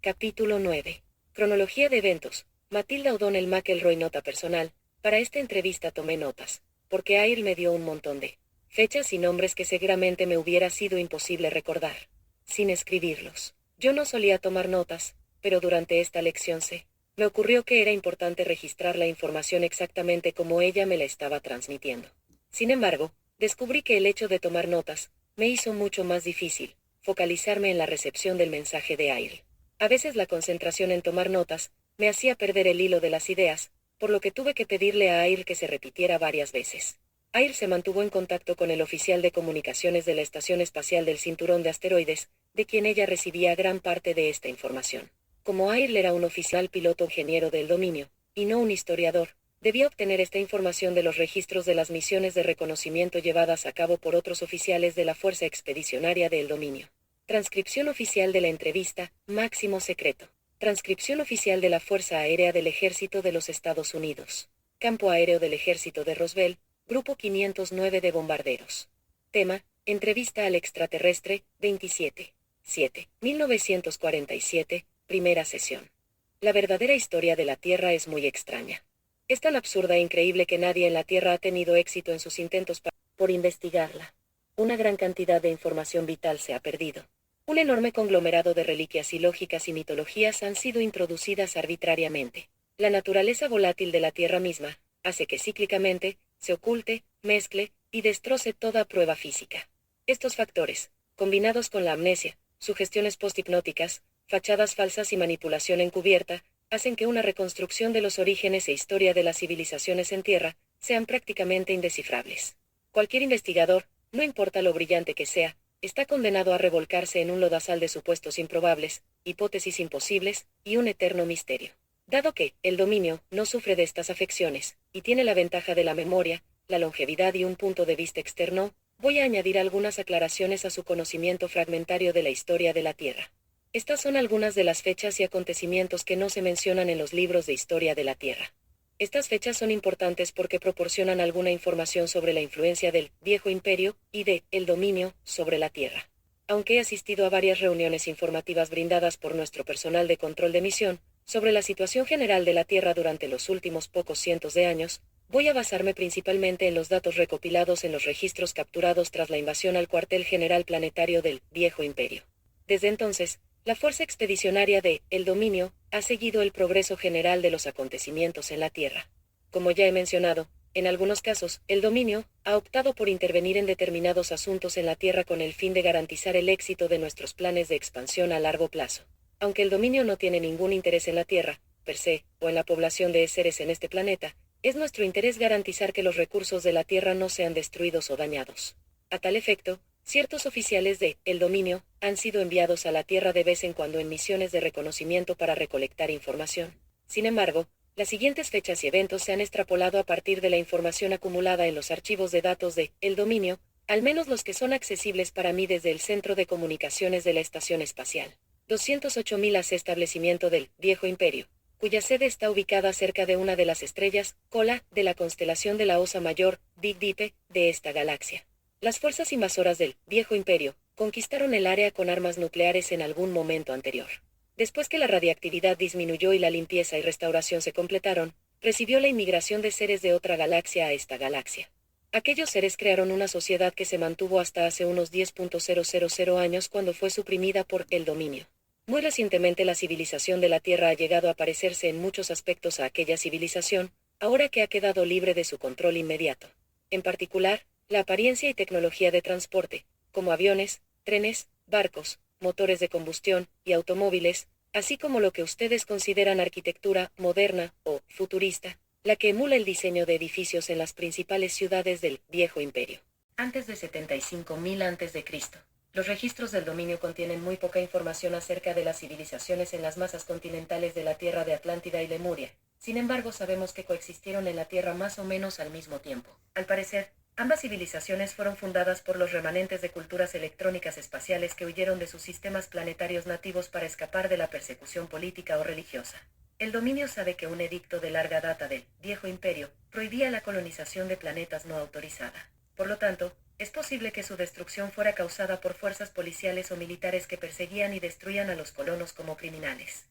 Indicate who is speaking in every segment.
Speaker 1: Capítulo 9. Cronología de eventos. Matilda O'Donnell McElroy. Nota personal. Para esta entrevista tomé notas, porque Air me dio un montón de fechas y nombres que seguramente me hubiera sido imposible recordar, sin escribirlos. Yo no solía tomar notas, pero durante esta lección me ocurrió que era importante registrar la información exactamente como ella me la estaba transmitiendo. Sin embargo, descubrí que el hecho de tomar notas me hizo mucho más difícil focalizarme en la recepción del mensaje de Air. A veces la concentración en tomar notas me hacía perder el hilo de las ideas, por lo que tuve que pedirle a Air que se repitiera varias veces. Air se mantuvo en contacto con el oficial de comunicaciones de la Estación Espacial del Cinturón de Asteroides, de quien ella recibía gran parte de esta información. Como Air era un oficial piloto ingeniero del dominio, y no un historiador, debía obtener esta información de los registros de las misiones de reconocimiento llevadas a cabo por otros oficiales de la Fuerza Expedicionaria del Dominio. Transcripción oficial de la entrevista, máximo secreto. Transcripción oficial de la Fuerza Aérea del Ejército de los Estados Unidos. Campo Aéreo del Ejército de Roswell, Grupo 509 de Bombarderos. Tema: Entrevista al extraterrestre, 27/7/1947, primera sesión. La verdadera historia de la Tierra es muy extraña. Es tan absurda e increíble que nadie en la Tierra ha tenido éxito en sus intentos por investigarla. Una gran cantidad de información vital se ha perdido. Un enorme conglomerado de reliquias ilógicas y mitologías han sido introducidas arbitrariamente. La naturaleza volátil de la Tierra misma hace que cíclicamente se oculte, mezcle y destroce toda prueba física. Estos factores, combinados con la amnesia, sugestiones posthipnóticas, fachadas falsas y manipulación encubierta, hacen que una reconstrucción de los orígenes e historia de las civilizaciones en Tierra sean prácticamente indescifrables. Cualquier investigador, no importa lo brillante que sea, está condenado a revolcarse en un lodazal de supuestos improbables, hipótesis imposibles, y un eterno misterio. Dado que el dominio no sufre de estas afecciones, y tiene la ventaja de la memoria, la longevidad y un punto de vista externo, voy a añadir algunas aclaraciones a su conocimiento fragmentario de la historia de la Tierra. Estas son algunas de las fechas y acontecimientos que no se mencionan en los libros de historia de la Tierra. Estas fechas son importantes porque proporcionan alguna información sobre la influencia del Viejo Imperio y de el dominio sobre la Tierra. Aunque he asistido a varias reuniones informativas brindadas por nuestro personal de control de misión sobre la situación general de la Tierra durante los últimos pocos cientos de años, voy a basarme principalmente en los datos recopilados en los registros capturados tras la invasión al cuartel general planetario del Viejo Imperio. Desde entonces, la Fuerza Expedicionaria de el Dominio ha seguido el progreso general de los acontecimientos en la Tierra. Como ya he mencionado, en algunos casos, el Dominio ha optado por intervenir en determinados asuntos en la Tierra con el fin de garantizar el éxito de nuestros planes de expansión a largo plazo. Aunque el Dominio no tiene ningún interés en la Tierra, per se, o en la población de seres en este planeta, es nuestro interés garantizar que los recursos de la Tierra no sean destruidos o dañados. A tal efecto, ciertos oficiales de el dominio han sido enviados a la Tierra de vez en cuando en misiones de reconocimiento para recolectar información. Sin embargo, las siguientes fechas y eventos se han extrapolado a partir de la información acumulada en los archivos de datos de el dominio, al menos los que son accesibles para mí desde el Centro de Comunicaciones de la Estación Espacial. 208.000 AC establecimiento del Viejo Imperio, cuya sede está ubicada cerca de una de las estrellas, cola, de la constelación de la Osa Mayor, Big Dipper, de esta galaxia. Las fuerzas invasoras del Viejo Imperio conquistaron el área con armas nucleares en algún momento anterior. Después que la radiactividad disminuyó y la limpieza y restauración se completaron, recibió la inmigración de seres de otra galaxia a esta galaxia. Aquellos seres crearon una sociedad que se mantuvo hasta hace unos 10.000 años cuando fue suprimida por el dominio. Muy recientemente la civilización de la Tierra ha llegado a parecerse en muchos aspectos a aquella civilización, ahora que ha quedado libre de su control inmediato. En particular, la apariencia y tecnología de transporte, como aviones, trenes, barcos, motores de combustión y automóviles, así como lo que ustedes consideran arquitectura moderna o futurista, la que emula el diseño de edificios en las principales ciudades del Viejo Imperio. Antes de 75.000 a.C., los registros del dominio contienen muy poca información acerca de las civilizaciones en las masas continentales de la Tierra de Atlántida y Lemuria. Sin embargo, sabemos que coexistieron en la Tierra más o menos al mismo tiempo. Al parecer, ambas civilizaciones fueron fundadas por los remanentes de culturas electrónicas espaciales que huyeron de sus sistemas planetarios nativos para escapar de la persecución política o religiosa. El dominio sabe que un edicto de larga data del Viejo Imperio prohibía la colonización de planetas no autorizada. Por lo tanto, es posible que su destrucción fuera causada por fuerzas policiales o militares que perseguían y destruían a los colonos como criminales.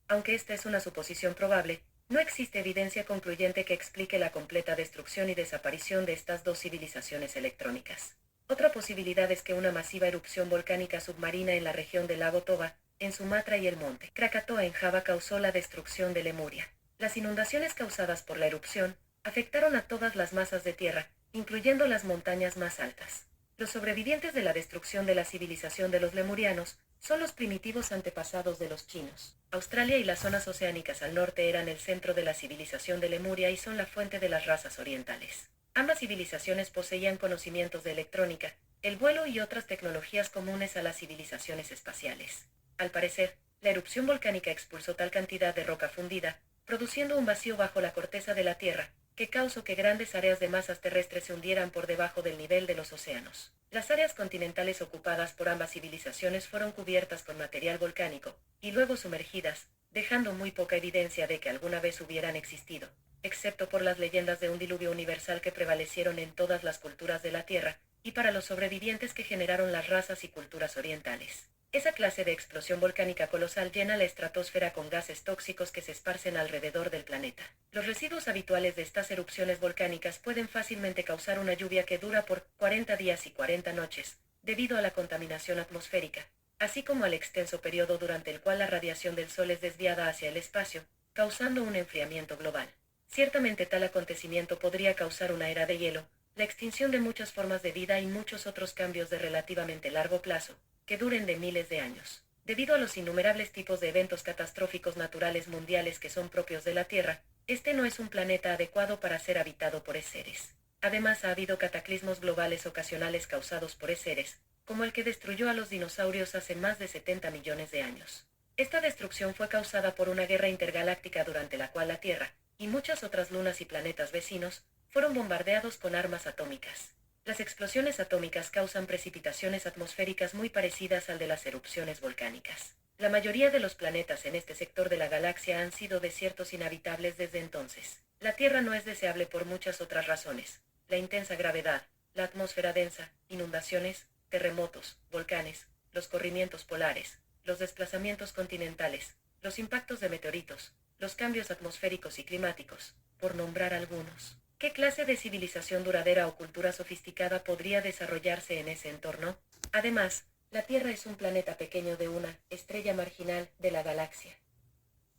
Speaker 1: Aunque esta es una suposición probable, no existe evidencia concluyente que explique la completa destrucción y desaparición de estas dos civilizaciones electrónicas. Otra posibilidad es que una masiva erupción volcánica submarina en la región del lago Toba, en Sumatra y el monte Krakatoa en Java causó la destrucción de Lemuria. Las inundaciones causadas por la erupción afectaron a todas las masas de tierra, incluyendo las montañas más altas. Los sobrevivientes de la destrucción de la civilización de los lemurianos son los primitivos antepasados de los chinos. Australia y las zonas oceánicas al norte eran el centro de la civilización de Lemuria y son la fuente de las razas orientales. Ambas civilizaciones poseían conocimientos de electrónica, el vuelo y otras tecnologías comunes a las civilizaciones espaciales. Al parecer, la erupción volcánica expulsó tal cantidad de roca fundida, produciendo un vacío bajo la corteza de la Tierra, que causó que grandes áreas de masas terrestres se hundieran por debajo del nivel de los océanos. Las áreas continentales ocupadas por ambas civilizaciones fueron cubiertas con material volcánico, y luego sumergidas, dejando muy poca evidencia de que alguna vez hubieran existido, excepto por las leyendas de un diluvio universal que prevalecieron en todas las culturas de la Tierra, y para los sobrevivientes que generaron las razas y culturas orientales. Esa clase de explosión volcánica colosal llena la estratosfera con gases tóxicos que se esparcen alrededor del planeta. Los residuos habituales de estas erupciones volcánicas pueden fácilmente causar una lluvia que dura por 40 días y 40 noches, debido a la contaminación atmosférica, así como al extenso periodo durante el cual la radiación del Sol es desviada hacia el espacio, causando un enfriamiento global. Ciertamente tal acontecimiento podría causar una era de hielo, la extinción de muchas formas de vida y muchos otros cambios de relativamente largo plazo, que duren de miles de años. Debido a los innumerables tipos de eventos catastróficos naturales mundiales que son propios de la Tierra, este no es un planeta adecuado para ser habitado por seres. Además, ha habido cataclismos globales ocasionales causados por seres, como el que destruyó a los dinosaurios hace más de 70 millones de años. Esta destrucción fue causada por una guerra intergaláctica durante la cual la Tierra, y muchas otras lunas y planetas vecinos, fueron bombardeados con armas atómicas. Las explosiones atómicas causan precipitaciones atmosféricas muy parecidas al de las erupciones volcánicas. La mayoría de los planetas en este sector de la galaxia han sido desiertos inhabitables desde entonces. La Tierra no es deseable por muchas otras razones: la intensa gravedad, la atmósfera densa, inundaciones, terremotos, volcanes, los corrimientos polares, los desplazamientos continentales, los impactos de meteoritos, los cambios atmosféricos y climáticos, por nombrar algunos. ¿Qué clase de civilización duradera o cultura sofisticada podría desarrollarse en ese entorno? Además, la Tierra es un planeta pequeño de una estrella marginal de la galaxia.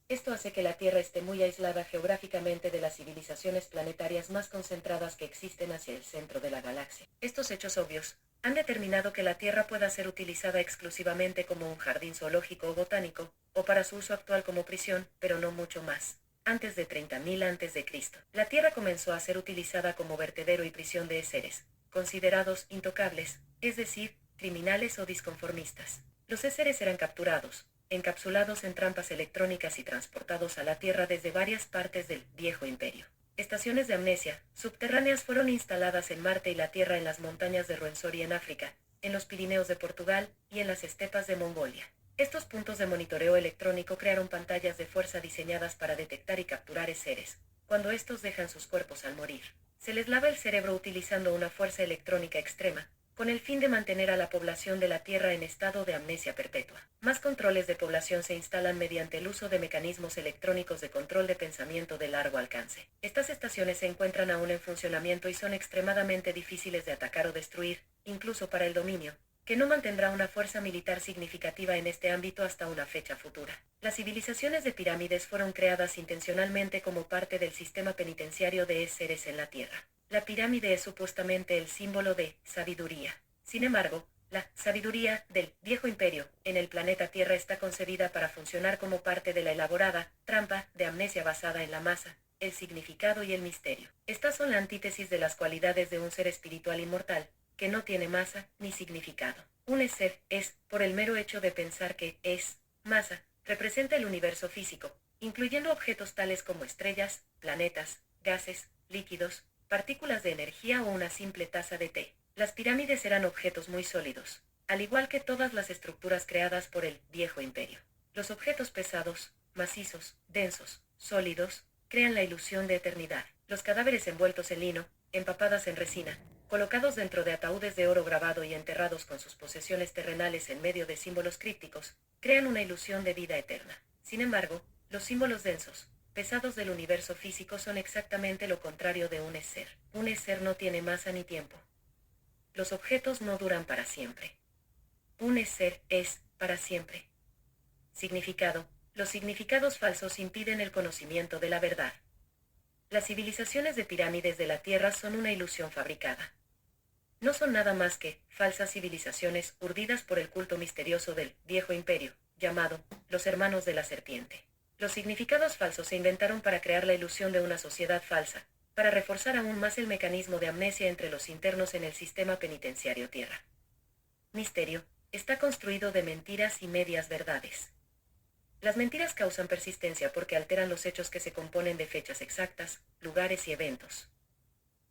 Speaker 1: Esto hace que la Tierra esté muy aislada geográficamente de las civilizaciones planetarias más concentradas que existen hacia el centro de la galaxia. Estos hechos obvios han determinado que la Tierra pueda ser utilizada exclusivamente como un jardín zoológico o botánico, o para su uso actual como prisión, pero no mucho más. Antes de 30.000 a.C., la Tierra comenzó a ser utilizada como vertedero y prisión de seres considerados intocables, es decir, criminales o disconformistas. Los seres eran capturados, encapsulados en trampas electrónicas y transportados a la Tierra desde varias partes del Viejo Imperio. Estaciones de amnesia subterráneas fueron instaladas en Marte y la Tierra, en las montañas de Ruwenzori en África, en los Pirineos de Portugal y en las estepas de Mongolia. Estos puntos de monitoreo electrónico crearon pantallas de fuerza diseñadas para detectar y capturar seres cuando estos dejan sus cuerpos al morir. Se les lava el cerebro utilizando una fuerza electrónica extrema, con el fin de mantener a la población de la Tierra en estado de amnesia perpetua. Más controles de población se instalan mediante el uso de mecanismos electrónicos de control de pensamiento de largo alcance. Estas estaciones se encuentran aún en funcionamiento y son extremadamente difíciles de atacar o destruir, incluso para el dominio, que no mantendrá una fuerza militar significativa en este ámbito hasta una fecha futura. Las civilizaciones de pirámides fueron creadas intencionalmente como parte del sistema penitenciario de seres en la Tierra. La pirámide es supuestamente el símbolo de sabiduría. Sin embargo, la sabiduría del Viejo Imperio en el planeta Tierra está concebida para funcionar como parte de la elaborada trampa de amnesia basada en la masa, el significado y el misterio. Estas son la antítesis de las cualidades de un ser espiritual inmortal, que no tiene masa ni significado. Un ser es, por el mero hecho de pensar que es masa, representa el universo físico, incluyendo objetos tales como estrellas, planetas, gases, líquidos, partículas de energía o una simple taza de té. Las pirámides eran objetos muy sólidos, al igual que todas las estructuras creadas por el Viejo Imperio. Los objetos pesados, macizos, densos, sólidos, crean la ilusión de eternidad. Los cadáveres envueltos en lino, empapadas en resina, colocados dentro de ataúdes de oro grabado y enterrados con sus posesiones terrenales en medio de símbolos crípticos, crean una ilusión de vida eterna. Sin embargo, los símbolos densos, pesados del universo físico son exactamente lo contrario de un ser. Un ser no tiene masa ni tiempo. Los objetos no duran para siempre. Un ser es, para siempre. Significado. Los significados falsos impiden el conocimiento de la verdad. Las civilizaciones de pirámides de la Tierra son una ilusión fabricada. No son nada más que falsas civilizaciones urdidas por el culto misterioso del viejo imperio, llamado los hermanos de la serpiente. Los significados falsos se inventaron para crear la ilusión de una sociedad falsa, para reforzar aún más el mecanismo de amnesia entre los internos en el sistema penitenciario Tierra. Misterio está construido de mentiras y medias verdades. Las mentiras causan persistencia porque alteran los hechos que se componen de fechas exactas, lugares y eventos.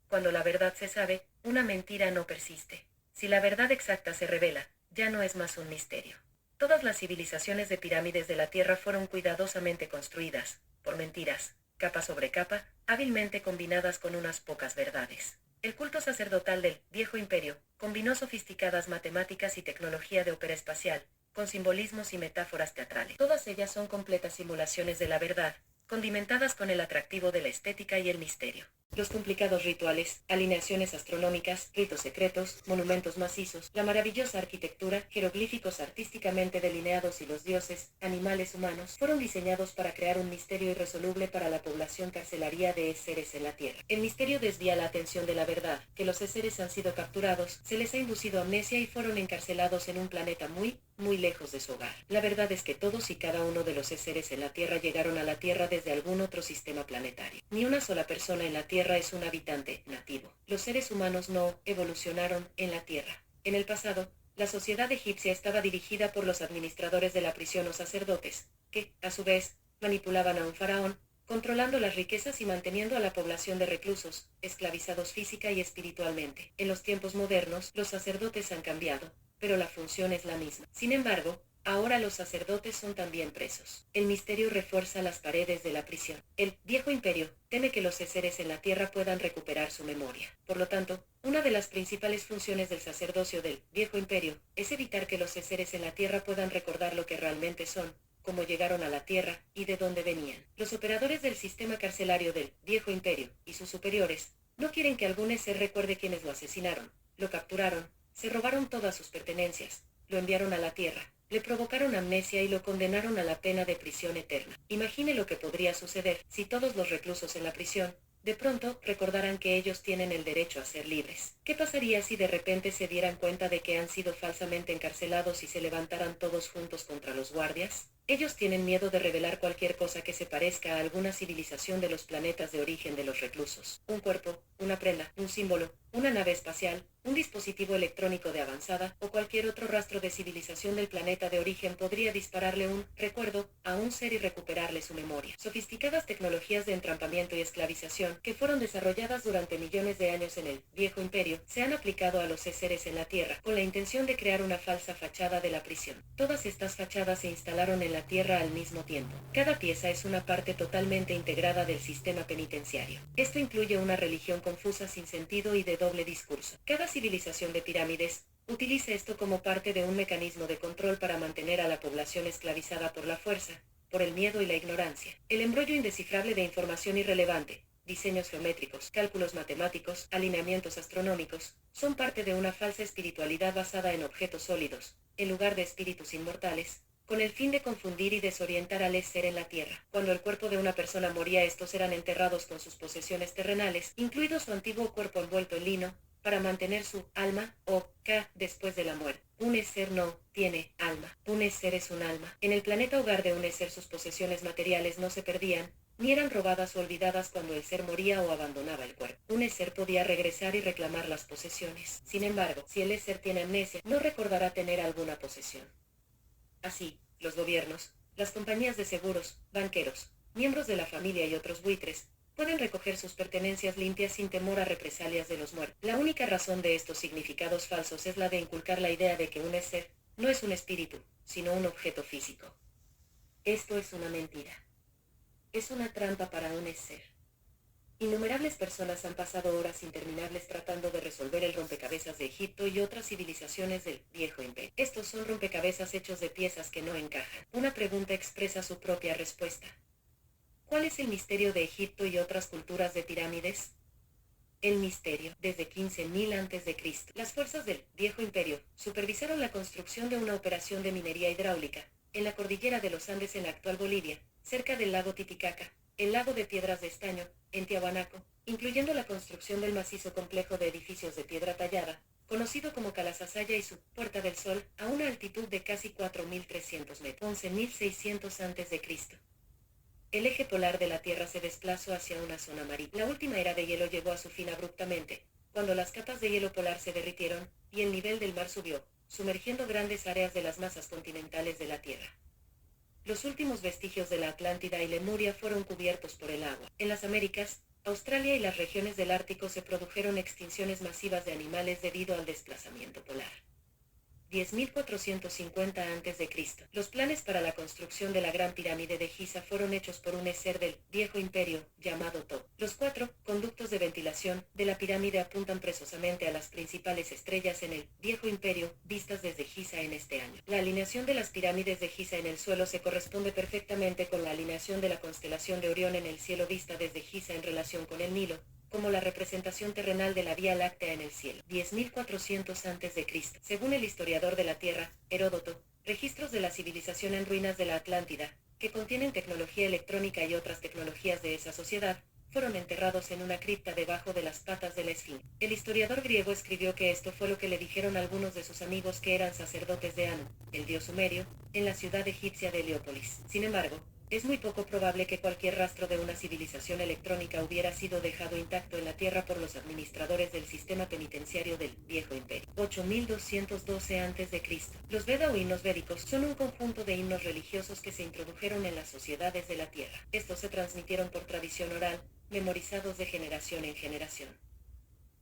Speaker 1: Cuando la verdad se sabe, una mentira no persiste. Si la verdad exacta se revela, ya no es más un misterio. Todas las civilizaciones de pirámides de la Tierra fueron cuidadosamente construidas, por mentiras, capa sobre capa, hábilmente combinadas con unas pocas verdades. El culto sacerdotal del viejo imperio combinó sofisticadas matemáticas y tecnología de ópera espacial, con simbolismos y metáforas teatrales. Todas ellas son completas simulaciones de la verdad, condimentadas con el atractivo de la estética y el misterio. Los complicados rituales, alineaciones astronómicas, ritos secretos, monumentos macizos, la maravillosa arquitectura, jeroglíficos artísticamente delineados y los dioses, animales humanos, fueron diseñados para crear un misterio irresoluble para la población carcelaria de seres en la Tierra. El misterio desvía la atención de la verdad, que los seres han sido capturados, se les ha inducido amnesia y fueron encarcelados en un planeta muy lejos de su hogar. La verdad es que todos y cada uno de los seres en la Tierra llegaron a la Tierra desde algún otro sistema planetario. Ni una sola persona en la Tierra es un habitante nativo. Los seres humanos no evolucionaron en la Tierra. En el pasado, la sociedad egipcia estaba dirigida por los administradores de la prisión o sacerdotes, que, a su vez, manipulaban a un faraón, controlando las riquezas y manteniendo a la población de reclusos, esclavizados física y espiritualmente. En los tiempos modernos, los sacerdotes han cambiado, pero la función es la misma. Sin embargo, ahora los sacerdotes son también presos. El misterio refuerza las paredes de la prisión. El viejo imperio teme que los seres en la Tierra puedan recuperar su memoria. Por lo tanto, una de las principales funciones del sacerdocio del viejo imperio es evitar que los seres en la Tierra puedan recordar lo que realmente son, cómo llegaron a la Tierra y de dónde venían. Los operadores del sistema carcelario del viejo imperio y sus superiores no quieren que algún ser recuerde quienes lo asesinaron, lo capturaron, se robaron todas sus pertenencias, lo enviaron a la Tierra, le provocaron amnesia y lo condenaron a la pena de prisión eterna. Imagine lo que podría suceder si todos los reclusos en la prisión, de pronto, recordaran que ellos tienen el derecho a ser libres. ¿Qué pasaría si de repente se dieran cuenta de que han sido falsamente encarcelados y se levantaran todos juntos contra los guardias? Ellos tienen miedo de revelar cualquier cosa que se parezca a alguna civilización de los planetas de origen de los reclusos. Un cuerpo, una prenda, un símbolo, una nave espacial, un dispositivo electrónico de avanzada o cualquier otro rastro de civilización del planeta de origen podría dispararle un recuerdo a un ser y recuperarle su memoria. Sofisticadas tecnologías de entrampamiento y esclavización que fueron desarrolladas durante millones de años en el viejo imperio se han aplicado a los seres en la Tierra con la intención de crear una falsa fachada de la prisión. Todas estas fachadas se instalaron en la Tierra al mismo tiempo. Cada pieza es una parte totalmente integrada del sistema penitenciario. Esto incluye una religión confusa sin sentido y de doble discurso. Cada civilización de pirámides utiliza esto como parte de un mecanismo de control para mantener a la población esclavizada por la fuerza, por el miedo y la ignorancia. El embrollo indescifrable de información irrelevante, diseños geométricos, cálculos matemáticos, alineamientos astronómicos, son parte de una falsa espiritualidad basada en objetos sólidos, en lugar de espíritus inmortales, con el fin de confundir y desorientar al ser en la Tierra. Cuando el cuerpo de una persona moría, estos eran enterrados con sus posesiones terrenales, incluido su antiguo cuerpo envuelto en lino, para mantener su alma, o K, después de la muerte. Un ser no tiene alma. Un ser es un alma. En el planeta hogar de un ser sus posesiones materiales no se perdían, ni eran robadas o olvidadas cuando el ser moría o abandonaba el cuerpo. Un ser podía regresar y reclamar las posesiones. Sin embargo, si el ser tiene amnesia, no recordará tener alguna posesión. Así, los gobiernos, las compañías de seguros, banqueros, miembros de la familia y otros buitres, pueden recoger sus pertenencias limpias sin temor a represalias de los muertos. La única razón de estos significados falsos es la de inculcar la idea de que un ser no es un espíritu, sino un objeto físico. Esto es una mentira. Es una trampa para un ser. Innumerables personas han pasado horas interminables tratando de resolver el rompecabezas de Egipto y otras civilizaciones del Viejo Imperio. Estos son rompecabezas hechos de piezas que no encajan. Una pregunta expresa su propia respuesta. ¿Cuál es el misterio de Egipto y otras culturas de pirámides? El misterio. Desde 15.000 a.C., las fuerzas del Viejo Imperio supervisaron la construcción de una operación de minería hidráulica en la cordillera de los Andes en la actual Bolivia, cerca del lago Titicaca, el lago de piedras de estaño, en Tiahuanaco, incluyendo la construcción del macizo complejo de edificios de piedra tallada, conocido como Calasasaya y su Puerta del Sol, a una altitud de casi 4.300 metros, 11.600 a.C. El eje polar de la Tierra se desplazó hacia una zona marina. La última era de hielo llegó a su fin abruptamente, cuando las capas de hielo polar se derritieron, y el nivel del mar subió, sumergiendo grandes áreas de las masas continentales de la Tierra. Los últimos vestigios de la Atlántida y Lemuria fueron cubiertos por el agua. En las Américas, Australia y las regiones del Ártico se produjeron extinciones masivas de animales debido al desplazamiento polar. 10.450 a.C. Los planes para la construcción de la Gran Pirámide de Giza fueron hechos por un ser del Viejo Imperio, llamado Thoth. Los 4 conductos de ventilación de la pirámide apuntan precisamente a las principales estrellas en el Viejo Imperio, vistas desde Giza en este año. La alineación de las pirámides de Giza en el suelo se corresponde perfectamente con la alineación de la constelación de Orión en el cielo vista desde Giza en relación con el Nilo, como la representación terrenal de la Vía Láctea en el cielo. 10.400 a.C. Según el historiador de la Tierra, Heródoto, registros de la civilización en ruinas de la Atlántida, que contienen tecnología electrónica y otras tecnologías de esa sociedad, fueron enterrados en una cripta debajo de las patas de la Esfinge. El historiador griego escribió que esto fue lo que le dijeron algunos de sus amigos que eran sacerdotes de Anu, el dios sumerio, en la ciudad egipcia de Heliópolis. Sin embargo, es muy poco probable que cualquier rastro de una civilización electrónica hubiera sido dejado intacto en la Tierra por los administradores del sistema penitenciario del Viejo Imperio. 8.212 a.C. Los Veda o himnos védicos son un conjunto de himnos religiosos que se introdujeron en las sociedades de la Tierra. Estos se transmitieron por tradición oral, memorizados de generación en generación.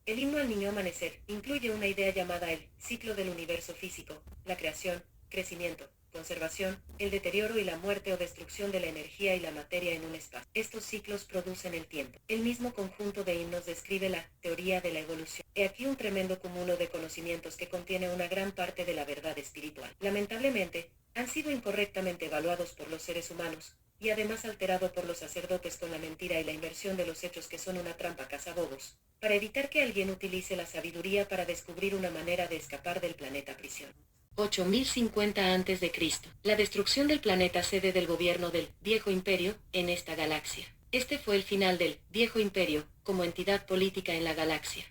Speaker 1: El himno al niño amanecer incluye una idea llamada el ciclo del universo físico, la creación, crecimiento, conservación, el deterioro y la muerte o destrucción de la energía y la materia en un espacio. Estos ciclos producen el tiempo. El mismo conjunto de himnos describe la teoría de la evolución. He aquí un tremendo cúmulo de conocimientos que contiene una gran parte de la verdad espiritual. Lamentablemente, han sido incorrectamente evaluados por los seres humanos, y además alterado por los sacerdotes con la mentira y la inversión de los hechos que son una trampa cazabobos, para evitar que alguien utilice la sabiduría para descubrir una manera de escapar del planeta prisión. 8.050 a.C. La destrucción del planeta sede del gobierno del Viejo Imperio en esta galaxia. Este fue el final del Viejo Imperio como entidad política en la galaxia.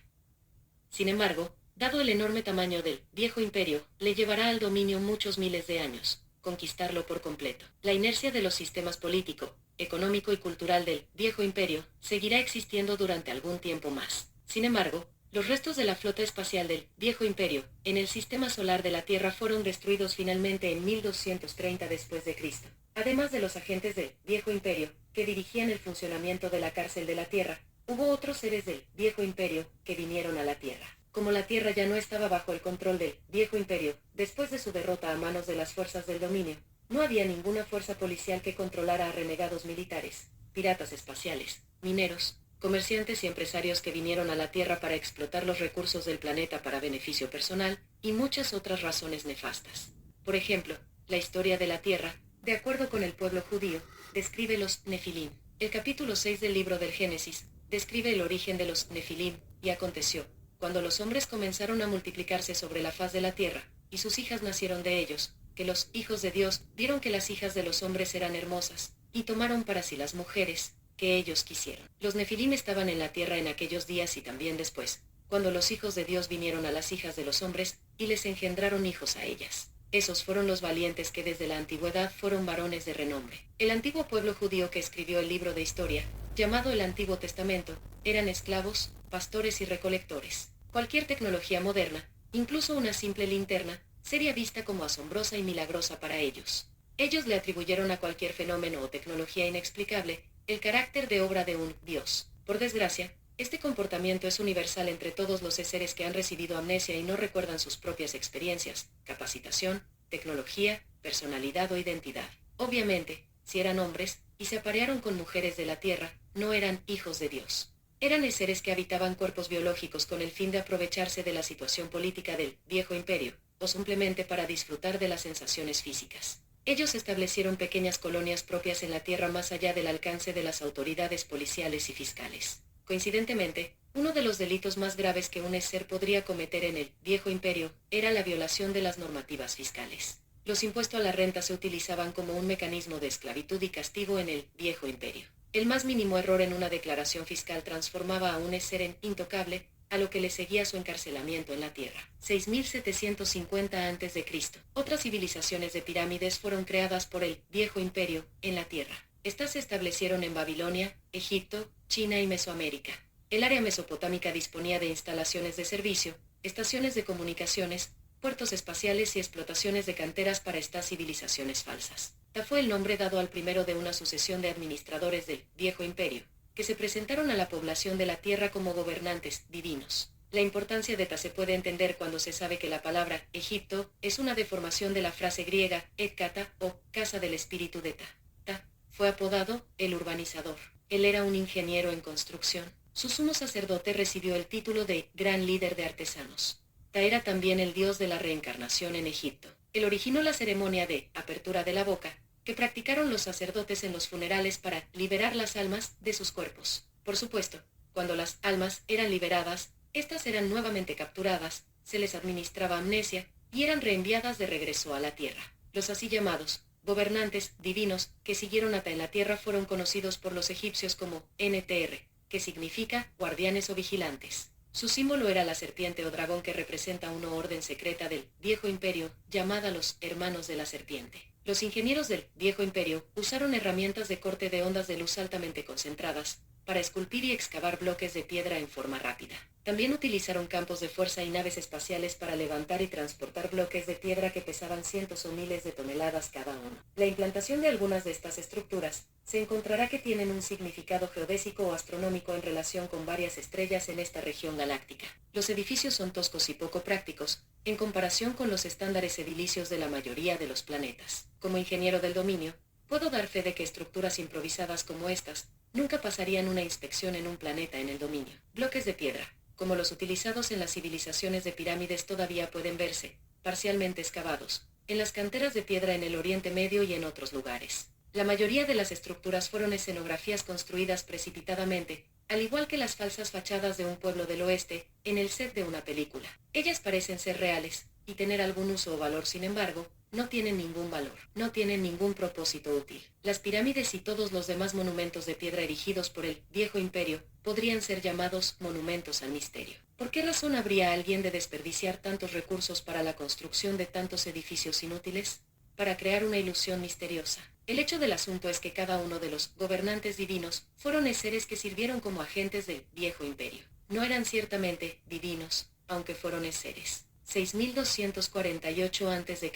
Speaker 1: Sin embargo, dado el enorme tamaño del Viejo Imperio, le llevará al dominio muchos miles de años, conquistarlo por completo. La inercia de los sistemas político, económico y cultural del Viejo Imperio seguirá existiendo durante algún tiempo más. Sin embargo, los restos de la flota espacial del Viejo Imperio en el sistema solar de la Tierra fueron destruidos finalmente en 1230 después de Cristo. Además de los agentes del Viejo Imperio que dirigían el funcionamiento de la cárcel de la Tierra, hubo otros seres del Viejo Imperio que vinieron a la Tierra. Como la Tierra ya no estaba bajo el control del Viejo Imperio, después de su derrota a manos de las fuerzas del dominio, no había ninguna fuerza policial que controlara a renegados militares, piratas espaciales, mineros, comerciantes y empresarios que vinieron a la Tierra para explotar los recursos del planeta para beneficio personal, y muchas otras razones nefastas. Por ejemplo, la historia de la Tierra, de acuerdo con el pueblo judío, describe los Nefilim. El capítulo 6 del libro del Génesis describe el origen de los Nefilim, y aconteció, cuando los hombres comenzaron a multiplicarse sobre la faz de la Tierra, y sus hijas nacieron de ellos, que los hijos de Dios vieron que las hijas de los hombres eran hermosas, y tomaron para sí las mujeres que ellos quisieron. Los Nefilim estaban en la tierra en aquellos días y también después, cuando los hijos de Dios vinieron a las hijas de los hombres, y les engendraron hijos a ellas. Esos fueron los valientes que desde la antigüedad fueron varones de renombre. El antiguo pueblo judío que escribió el libro de historia, llamado el Antiguo Testamento, eran esclavos, pastores y recolectores. Cualquier tecnología moderna, incluso una simple linterna, sería vista como asombrosa y milagrosa para ellos. Ellos le atribuyeron a cualquier fenómeno o tecnología inexplicable el carácter de obra de un Dios. Por desgracia, este comportamiento es universal entre todos los seres que han recibido amnesia y no recuerdan sus propias experiencias, capacitación, tecnología, personalidad o identidad. Obviamente, si eran hombres, y se aparearon con mujeres de la tierra, no eran hijos de Dios. Eran seres que habitaban cuerpos biológicos con el fin de aprovecharse de la situación política del viejo imperio, o simplemente para disfrutar de las sensaciones físicas. Ellos establecieron pequeñas colonias propias en la Tierra más allá del alcance de las autoridades policiales y fiscales. Coincidentemente, uno de los delitos más graves que un ser podría cometer en el viejo imperio era la violación de las normativas fiscales. Los impuestos a la renta se utilizaban como un mecanismo de esclavitud y castigo en el viejo imperio. El más mínimo error en una declaración fiscal transformaba a un ser en intocable, a lo que le seguía su encarcelamiento en la tierra. 6750 a.C. Otras civilizaciones de pirámides fueron creadas por el viejo imperio en la tierra. Estas se establecieron en Babilonia, Egipto, China y Mesoamérica. El área mesopotámica disponía de instalaciones de servicio, estaciones de comunicaciones, puertos espaciales y explotaciones de canteras para estas civilizaciones falsas. Ta fue el nombre dado al primero de una sucesión de administradores del viejo imperio, que se presentaron a la población de la tierra como gobernantes divinos. La importancia de Ta se puede entender cuando se sabe que la palabra Egipto es una deformación de la frase griega Et-Kata o casa del espíritu de Ta. Ta fue apodado el urbanizador. Él era un ingeniero en construcción. Su sumo sacerdote recibió el título de gran líder de artesanos. Ta era también el dios de la reencarnación en Egipto. Él originó la ceremonia de apertura de la boca, que practicaron los sacerdotes en los funerales para liberar las almas de sus cuerpos. Por supuesto, cuando las almas eran liberadas, estas eran nuevamente capturadas, se les administraba amnesia, y eran reenviadas de regreso a la tierra. Los así llamados gobernantes divinos que siguieron a Ta en la tierra fueron conocidos por los egipcios como NTR, que significa guardianes o vigilantes. Su símbolo era la serpiente o dragón que representa una orden secreta del viejo imperio, llamada los hermanos de la serpiente. Los ingenieros del viejo imperio usaron herramientas de corte de ondas de luz altamente concentradas, para esculpir y excavar bloques de piedra en forma rápida. También utilizaron campos de fuerza y naves espaciales para levantar y transportar bloques de piedra que pesaban cientos o miles de toneladas cada uno. La implantación de algunas de estas estructuras se encontrará que tienen un significado geodésico o astronómico en relación con varias estrellas en esta región galáctica. Los edificios son toscos y poco prácticos, en comparación con los estándares edilicios de la mayoría de los planetas. Como ingeniero del dominio, puedo dar fe de que estructuras improvisadas como estas nunca pasarían una inspección en un planeta en el dominio. Bloques de piedra, como los utilizados en las civilizaciones de pirámides, todavía pueden verse, parcialmente excavados, en las canteras de piedra en el Oriente Medio y en otros lugares. La mayoría de las estructuras fueron escenografías construidas precipitadamente, al igual que las falsas fachadas de un pueblo del oeste, en el set de una película. Ellas parecen ser reales, y tener algún uso o valor, sin embargo, no tienen ningún valor, no tienen ningún propósito útil. Las pirámides y todos los demás monumentos de piedra erigidos por el viejo imperio podrían ser llamados monumentos al misterio. ¿Por qué razón habría alguien de desperdiciar tantos recursos para la construcción de tantos edificios inútiles? Para crear una ilusión misteriosa. El hecho del asunto es que cada uno de los gobernantes divinos fueron seres que sirvieron como agentes del viejo imperio. No eran ciertamente divinos, aunque fueron seres. 6248 a.C.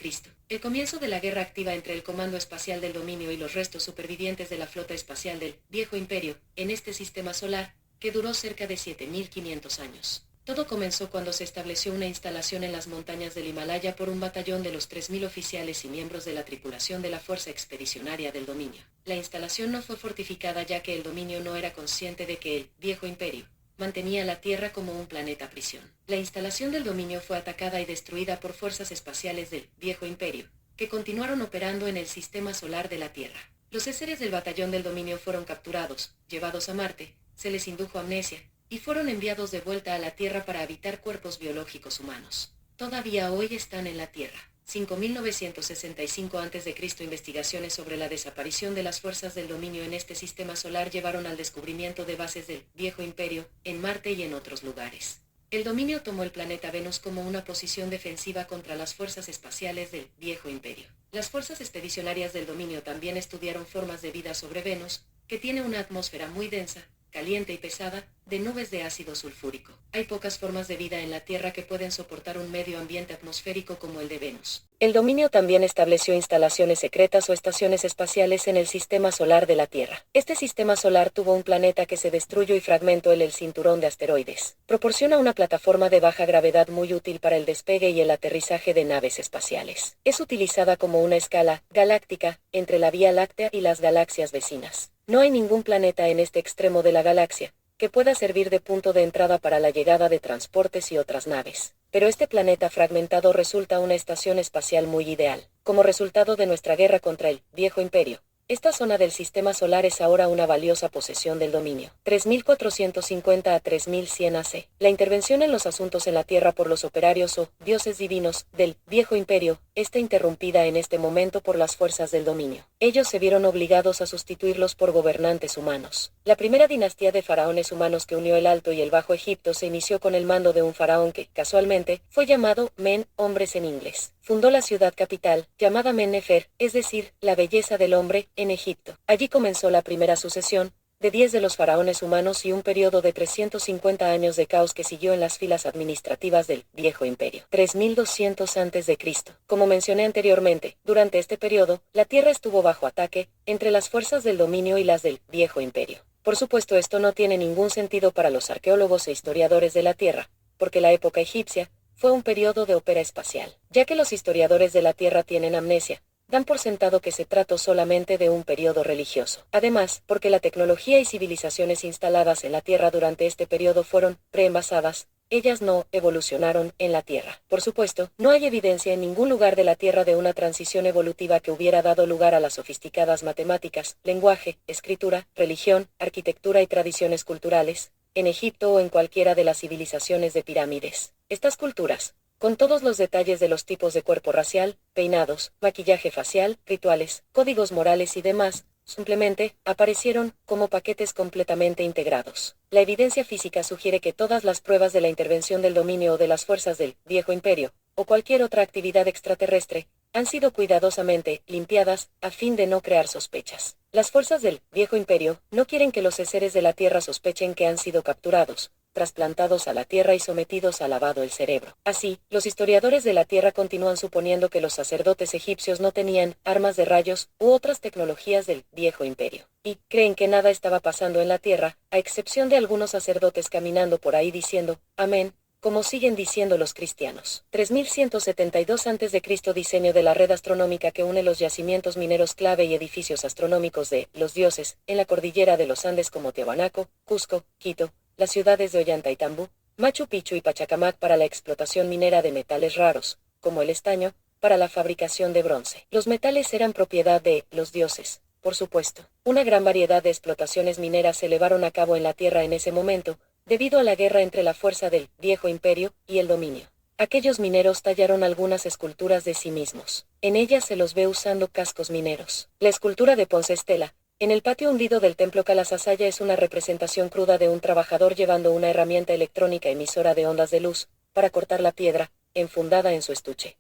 Speaker 1: El comienzo de la guerra activa entre el Comando Espacial del Dominio y los restos supervivientes de la flota espacial del Viejo Imperio, en este sistema solar, que duró cerca de 7500 años. Todo comenzó cuando se estableció una instalación en las montañas del Himalaya por un batallón de los 3000 oficiales y miembros de la tripulación de la Fuerza Expedicionaria del Dominio. La instalación no fue fortificada ya que el Dominio no era consciente de que el Viejo Imperio mantenía la Tierra como un planeta prisión. La instalación del dominio fue atacada y destruida por fuerzas espaciales del Viejo Imperio, que continuaron operando en el sistema solar de la Tierra. Los seres del batallón del dominio fueron capturados, llevados a Marte, se les indujo amnesia, y fueron enviados de vuelta a la Tierra para habitar cuerpos biológicos humanos. Todavía hoy están en la Tierra. 5965 a.C. Investigaciones sobre la desaparición de las fuerzas del dominio en este sistema solar llevaron al descubrimiento de bases del Viejo Imperio, en Marte y en otros lugares. El dominio tomó el planeta Venus como una posición defensiva contra las fuerzas espaciales del Viejo Imperio. Las fuerzas expedicionarias del dominio también estudiaron formas de vida sobre Venus, que tiene una atmósfera muy densa, caliente y pesada, de nubes de ácido sulfúrico. Hay pocas formas de vida en la Tierra que pueden soportar un medio ambiente atmosférico como el de Venus. El dominio también estableció instalaciones secretas o estaciones espaciales en el sistema solar de la Tierra. Este sistema solar tuvo un planeta que se destruyó y fragmentó el cinturón de asteroides. Proporciona una plataforma de baja gravedad muy útil para el despegue y el aterrizaje de naves espaciales. Es utilizada como una escala galáctica entre la Vía Láctea y las galaxias vecinas. No hay ningún planeta en este extremo de la galaxia, que pueda servir de punto de entrada para la llegada de transportes y otras naves. Pero este planeta fragmentado resulta una estación espacial muy ideal. Como resultado de nuestra guerra contra el Viejo Imperio, esta zona del sistema solar es ahora una valiosa posesión del dominio. 3450 a 3100 AC. La intervención en los asuntos en la Tierra por los operarios o dioses divinos del Viejo Imperio está interrumpida en este momento por las fuerzas del dominio. Ellos se vieron obligados a sustituirlos por gobernantes humanos. La primera dinastía de faraones humanos que unió el Alto y el Bajo Egipto se inició con el mando de un faraón que, casualmente, fue llamado Men, hombres en inglés. Fundó la ciudad capital, llamada Men-Nefer, es decir, la belleza del hombre, en Egipto. Allí comenzó la primera sucesión de 10 de los faraones humanos y un periodo de 350 años de caos que siguió en las filas administrativas del Viejo Imperio. 3200 a.C. Como mencioné anteriormente, durante este periodo, la Tierra estuvo bajo ataque entre las fuerzas del dominio y las del Viejo Imperio. Por supuesto, esto no tiene ningún sentido para los arqueólogos e historiadores de la Tierra, porque la época egipcia fue un periodo de ópera espacial, ya que los historiadores de la Tierra tienen amnesia, dan por sentado que se trató solamente de un periodo religioso. Además, porque la tecnología y civilizaciones instaladas en la Tierra durante este periodo fueron preenvasadas, ellas no evolucionaron en la Tierra. Por supuesto, no hay evidencia en ningún lugar de la Tierra de una transición evolutiva que hubiera dado lugar a las sofisticadas matemáticas, lenguaje, escritura, religión, arquitectura y tradiciones culturales, en Egipto o en cualquiera de las civilizaciones de pirámides. Estas culturas, con todos los detalles de los tipos de cuerpo racial, peinados, maquillaje facial, rituales, códigos morales y demás, simplemente aparecieron como paquetes completamente integrados. La evidencia física sugiere que todas las pruebas de la intervención del dominio o de las fuerzas del Viejo Imperio, o cualquier otra actividad extraterrestre, han sido cuidadosamente limpiadas a fin de no crear sospechas. Las fuerzas del Viejo Imperio no quieren que los seres de la Tierra sospechen que han sido capturados, trasplantados a la Tierra y sometidos a lavado el cerebro. Así, los historiadores de la Tierra continúan suponiendo que los sacerdotes egipcios no tenían armas de rayos u otras tecnologías del Viejo Imperio, y creen que nada estaba pasando en la Tierra, a excepción de algunos sacerdotes caminando por ahí diciendo «Amén», como siguen diciendo los cristianos. 3172 a.C. Diseño de la red astronómica que une los yacimientos mineros clave y edificios astronómicos de los dioses en la cordillera de los Andes como Tiahuanaco, Cusco, Quito, las ciudades de Ollantaytambo, Machu Picchu y Pachacamac para la explotación minera de metales raros, como el estaño, para la fabricación de bronce. Los metales eran propiedad de los dioses, por supuesto. Una gran variedad de explotaciones mineras se llevaron a cabo en la Tierra en ese momento, debido a la guerra entre la fuerza del Viejo Imperio y el dominio. Aquellos mineros tallaron algunas esculturas de sí mismos. En ellas se los ve usando cascos mineros. La escultura de Ponce Estela, en el patio hundido del templo Calasasaya, es una representación cruda de un trabajador llevando una herramienta electrónica emisora de ondas de luz, para cortar la piedra, enfundada en su estuche.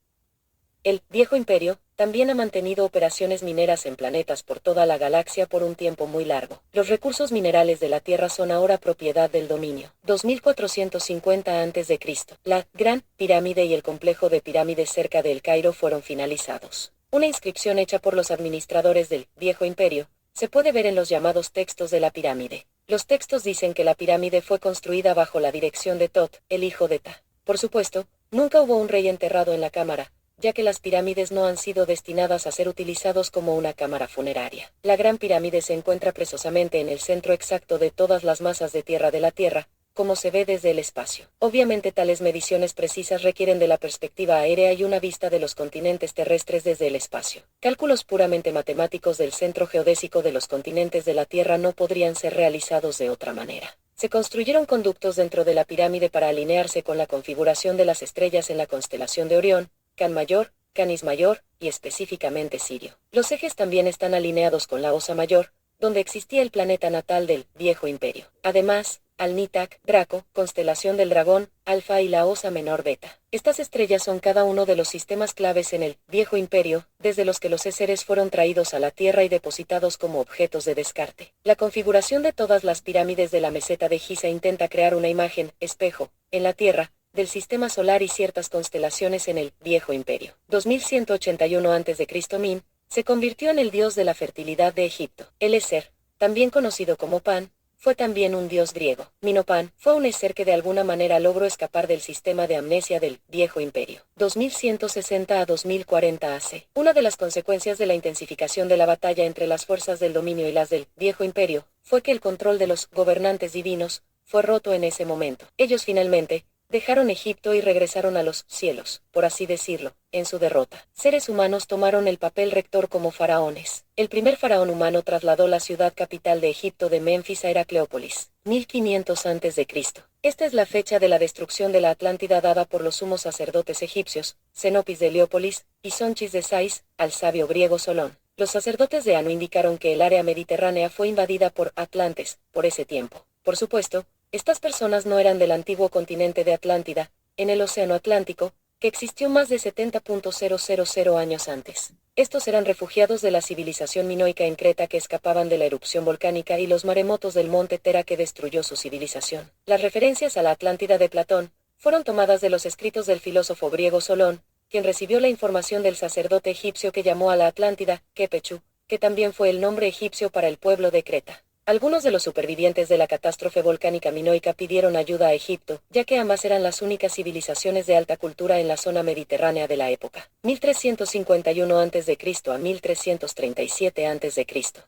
Speaker 1: El Viejo Imperio también ha mantenido operaciones mineras en planetas por toda la galaxia por un tiempo muy largo. Los recursos minerales de la Tierra son ahora propiedad del dominio. 2450 a.C. La Gran Pirámide y el complejo de pirámides cerca de El Cairo fueron finalizados. Una inscripción hecha por los administradores del Viejo Imperio se puede ver en los llamados textos de la pirámide. Los textos dicen que la pirámide fue construida bajo la dirección de Tot, el hijo de Ta. Por supuesto, nunca hubo un rey enterrado en la cámara, ya que las pirámides no han sido destinadas a ser utilizados como una cámara funeraria. La Gran Pirámide se encuentra precisamente en el centro exacto de todas las masas de tierra de la Tierra, como se ve desde el espacio. Obviamente tales mediciones precisas requieren de la perspectiva aérea y una vista de los continentes terrestres desde el espacio. Cálculos puramente matemáticos del centro geodésico de los continentes de la Tierra no podrían ser realizados de otra manera. Se construyeron conductos dentro de la pirámide para alinearse con la configuración de las estrellas en la constelación de Orión, Can Mayor, Canis Mayor, y específicamente Sirio. Los ejes también están alineados con la Osa Mayor, donde existía el planeta natal del Viejo Imperio. Además, Al-Nitak, Draco, constelación del dragón, Alfa y la Osa Menor Beta. Estas estrellas son cada uno de los sistemas claves en el Viejo Imperio, desde los que los seres fueron traídos a la Tierra y depositados como objetos de descarte. La configuración de todas las pirámides de la meseta de Giza intenta crear una imagen, espejo, en la Tierra, del sistema solar y ciertas constelaciones en el Viejo Imperio. 2181 a.C. Min se convirtió en el dios de la fertilidad de Egipto. El Eser, también conocido como Pan, fue también un dios griego. Minopan fue un Eser que de alguna manera logró escapar del sistema de amnesia del Viejo Imperio. 2160 a 2040 AC. Una de las consecuencias de la intensificación de la batalla entre las fuerzas del dominio y las del Viejo Imperio fue que el control de los gobernantes divinos fue roto en ese momento. Ellos finalmente dejaron Egipto y regresaron a los cielos, por así decirlo, en su derrota. Seres humanos tomaron el papel rector como faraones. El primer faraón humano trasladó la ciudad capital de Egipto de Menfis a Heracleópolis, 1500 a.C. Esta es la fecha de la destrucción de la Atlántida dada por los sumos sacerdotes egipcios, Zenopis de Heliópolis, y Sonchis de Sais, al sabio griego Solón. Los sacerdotes de Anu indicaron que el área mediterránea fue invadida por atlantes, por ese tiempo. Por supuesto, estas personas no eran del antiguo continente de Atlántida, en el Océano Atlántico, que existió más de 70.000 años antes. Estos eran refugiados de la civilización minoica en Creta que escapaban de la erupción volcánica y los maremotos del monte Tera que destruyó su civilización. Las referencias a la Atlántida de Platón fueron tomadas de los escritos del filósofo griego Solón, quien recibió la información del sacerdote egipcio que llamó a la Atlántida, Kepechu, que también fue el nombre egipcio para el pueblo de Creta. Algunos de los supervivientes de la catástrofe volcánica minoica pidieron ayuda a Egipto, ya que ambas eran las únicas civilizaciones de alta cultura en la zona mediterránea de la época. 1351 a.C. a 1337 a.C.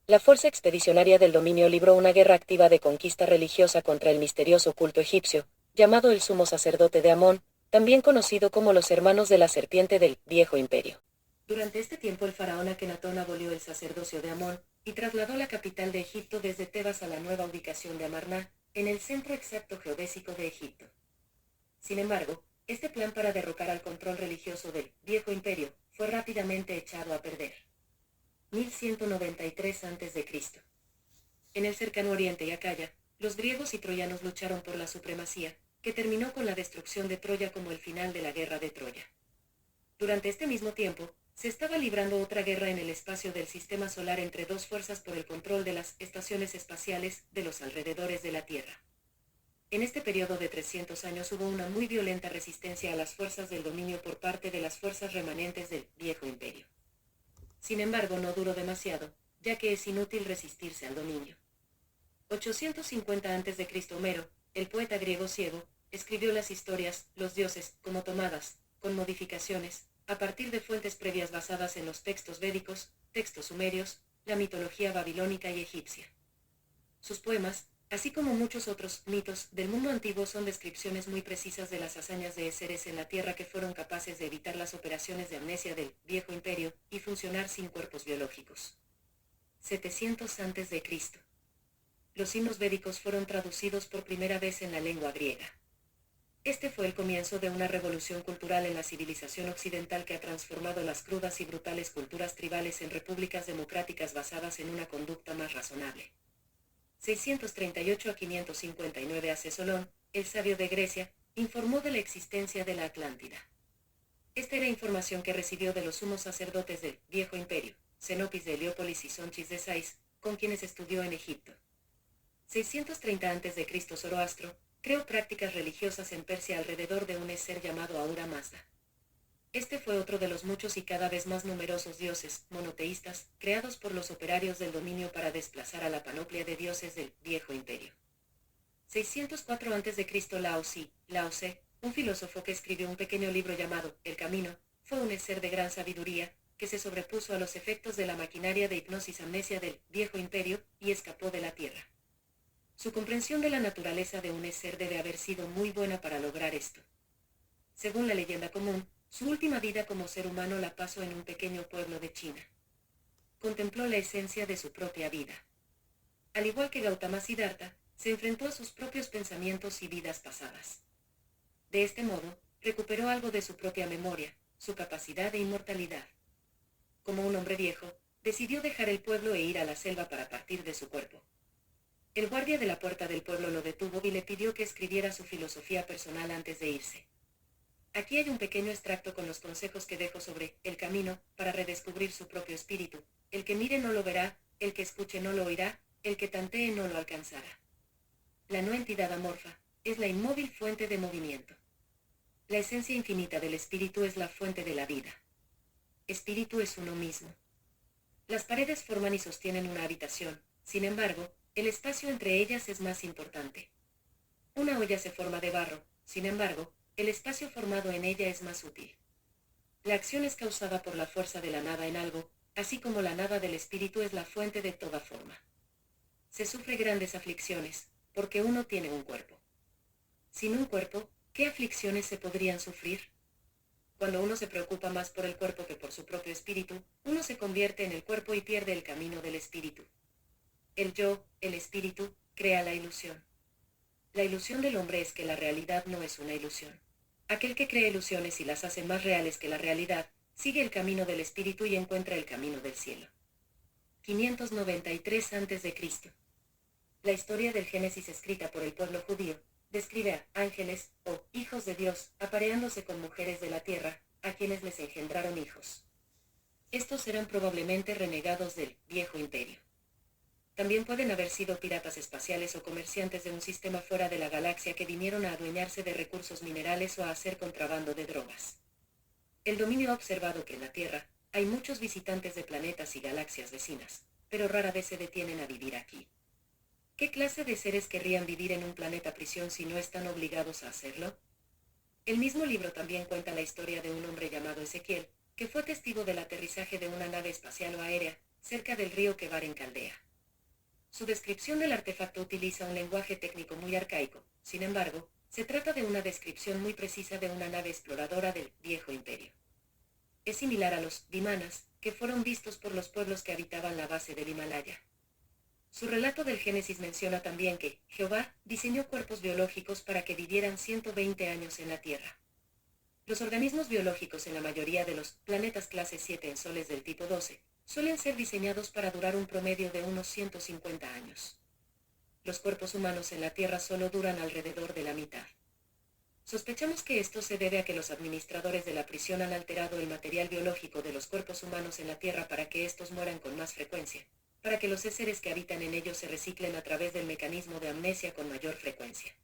Speaker 1: La fuerza expedicionaria del dominio libró una guerra activa de conquista religiosa contra el misterioso culto egipcio, llamado el sumo sacerdote de Amón, también conocido como los hermanos de la serpiente del Viejo Imperio. Durante este tiempo el faraón Akenatón abolió el sacerdocio de Amón, y trasladó la capital de Egipto desde Tebas a la nueva ubicación de Amarná, en el centro exacto geodésico de Egipto. Sin embargo, este plan para derrocar al control religioso del Viejo Imperio fue rápidamente echado a perder. 1193 a.C. En el cercano Oriente y Acaya, los griegos y troyanos lucharon por la supremacía, que terminó con la destrucción de Troya como el final de la guerra de Troya. Durante este mismo tiempo, se estaba librando otra guerra en el espacio del sistema solar entre dos fuerzas por el control de las estaciones espaciales de los alrededores de la Tierra. En este periodo de 300 años hubo una muy violenta resistencia a las fuerzas del dominio por parte de las fuerzas remanentes del Viejo Imperio. Sin embargo, no duró demasiado, ya que es inútil resistirse al dominio. 850 a.C. Homero, el poeta griego ciego, escribió las historias, los dioses, como tomadas, con modificaciones, a partir de fuentes previas basadas en los textos védicos, textos sumerios, la mitología babilónica y egipcia. Sus poemas, así como muchos otros mitos del mundo antiguo, son descripciones muy precisas de las hazañas de seres en la Tierra que fueron capaces de evitar las operaciones de amnesia del Viejo Imperio y funcionar sin cuerpos biológicos. 700 a.C. Los himnos védicos fueron traducidos por primera vez en la lengua griega. Este fue el comienzo de una revolución cultural en la civilización occidental que ha transformado las crudas y brutales culturas tribales en repúblicas democráticas basadas en una conducta más razonable. 638 a 559 a.C. Solón, el sabio de Grecia, informó de la existencia de la Atlántida. Esta era información que recibió de los sumos sacerdotes del Viejo Imperio, Zenopis de Heliópolis y Sonchis de Sais, con quienes estudió en Egipto. 630 a.C. Zoroastro creó prácticas religiosas en Persia alrededor de un ser llamado Ahura Mazda. Este fue otro de los muchos y cada vez más numerosos dioses monoteístas creados por los operarios del dominio para desplazar a la panoplia de dioses del Viejo Imperio. 604 a.C. Lao Tse, un filósofo que escribió un pequeño libro llamado El Camino, fue un ser de gran sabiduría, que se sobrepuso a los efectos de la maquinaria de hipnosis amnesia del Viejo Imperio y escapó de la Tierra. Su comprensión de la naturaleza de un ser debe haber sido muy buena para lograr esto. Según la leyenda común, su última vida como ser humano la pasó en un pequeño pueblo de China. Contempló la esencia de su propia vida. Al igual que Gautama Siddhartha, se enfrentó a sus propios pensamientos y vidas pasadas. De este modo, recuperó algo de su propia memoria, su capacidad de inmortalidad. Como un hombre viejo, decidió dejar el pueblo e ir a la selva para partir de su cuerpo. El guardia de la puerta del pueblo lo detuvo y le pidió que escribiera su filosofía personal antes de irse. Aquí hay un pequeño extracto con los consejos que dejó sobre el camino para redescubrir su propio espíritu. El que mire no lo verá, el que escuche no lo oirá, el que tantee no lo alcanzará. La no entidad amorfa es la inmóvil fuente de movimiento. La esencia infinita del espíritu es la fuente de la vida. Espíritu es uno mismo. Las paredes forman y sostienen una habitación, sin embargo, el espacio entre ellas es más importante. Una olla se forma de barro, sin embargo, el espacio formado en ella es más útil. La acción es causada por la fuerza de la nada en algo, así como la nada del espíritu es la fuente de toda forma. Se sufre grandes aflicciones, porque uno tiene un cuerpo. Sin un cuerpo, ¿qué aflicciones se podrían sufrir? Cuando uno se preocupa más por el cuerpo que por su propio espíritu, uno se convierte en el cuerpo y pierde el camino del espíritu. El yo, el espíritu, crea la ilusión. La ilusión del hombre es que la realidad no es una ilusión. Aquel que crea ilusiones y las hace más reales que la realidad, sigue el camino del espíritu y encuentra el camino del cielo. 593 a.C. La historia del Génesis escrita por el pueblo judío describe a ángeles, o hijos de Dios, apareándose con mujeres de la tierra, a quienes les engendraron hijos. Estos eran probablemente renegados del viejo imperio. También pueden haber sido piratas espaciales o comerciantes de un sistema fuera de la galaxia que vinieron a adueñarse de recursos minerales o a hacer contrabando de drogas. El dominio ha observado que en la Tierra hay muchos visitantes de planetas y galaxias vecinas, pero rara vez se detienen a vivir aquí. ¿Qué clase de seres querrían vivir en un planeta prisión si no están obligados a hacerlo? El mismo libro también cuenta la historia de un hombre llamado Ezequiel, que fue testigo del aterrizaje de una nave espacial o aérea, cerca del río Quebar en Caldea. Su descripción del artefacto utiliza un lenguaje técnico muy arcaico, sin embargo, se trata de una descripción muy precisa de una nave exploradora del Viejo Imperio. Es similar a los vimanas, que fueron vistos por los pueblos que habitaban la base del Himalaya. Su relato del Génesis menciona también que Jehová diseñó cuerpos biológicos para que vivieran 120 años en la Tierra. Los organismos biológicos en la mayoría de los planetas clase 7 en soles del tipo 12 suelen ser diseñados para durar un promedio de unos 150 años. Los cuerpos humanos en la Tierra solo duran alrededor de la mitad. Sospechamos que esto se debe a que los administradores de la prisión han alterado el material biológico de los cuerpos humanos en la Tierra para que estos mueran con más frecuencia, para que los seres que habitan en ellos se reciclen a través del mecanismo de amnesia con mayor frecuencia.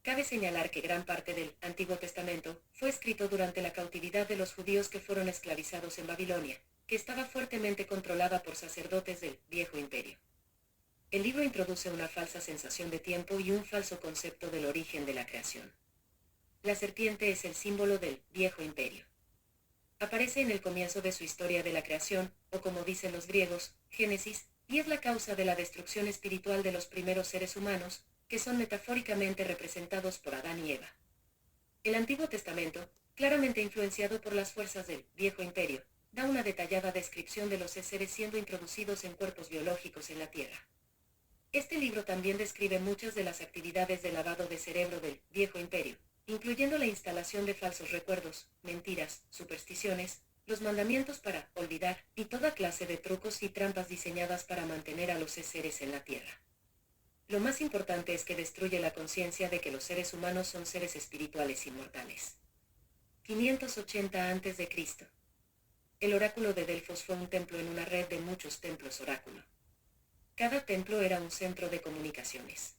Speaker 1: Cabe señalar que gran parte del Antiguo Testamento fue escrito durante la cautividad de los judíos que fueron esclavizados en Babilonia, que estaba fuertemente controlada por sacerdotes del Viejo Imperio. El libro introduce una falsa sensación de tiempo y un falso concepto del origen de la creación. La serpiente es el símbolo del Viejo Imperio. Aparece en el comienzo de su historia de la creación, o como dicen los griegos, Génesis, y es la causa de la destrucción espiritual de los primeros seres humanos, que son metafóricamente representados por Adán y Eva. El Antiguo Testamento, claramente influenciado por las fuerzas del Viejo Imperio, da una detallada descripción de los seres siendo introducidos en cuerpos biológicos en la Tierra. Este libro también describe muchas de las actividades de lavado de cerebro del Viejo Imperio, incluyendo la instalación de falsos recuerdos, mentiras, supersticiones, los mandamientos para olvidar, y toda clase de trucos y trampas diseñadas para mantener a los seres en la Tierra. Lo más importante es que destruye la conciencia de que los seres humanos son seres espirituales inmortales. 580 a.C. El oráculo de Delfos fue un templo en una red de muchos templos oráculo. Cada templo era un centro de comunicaciones.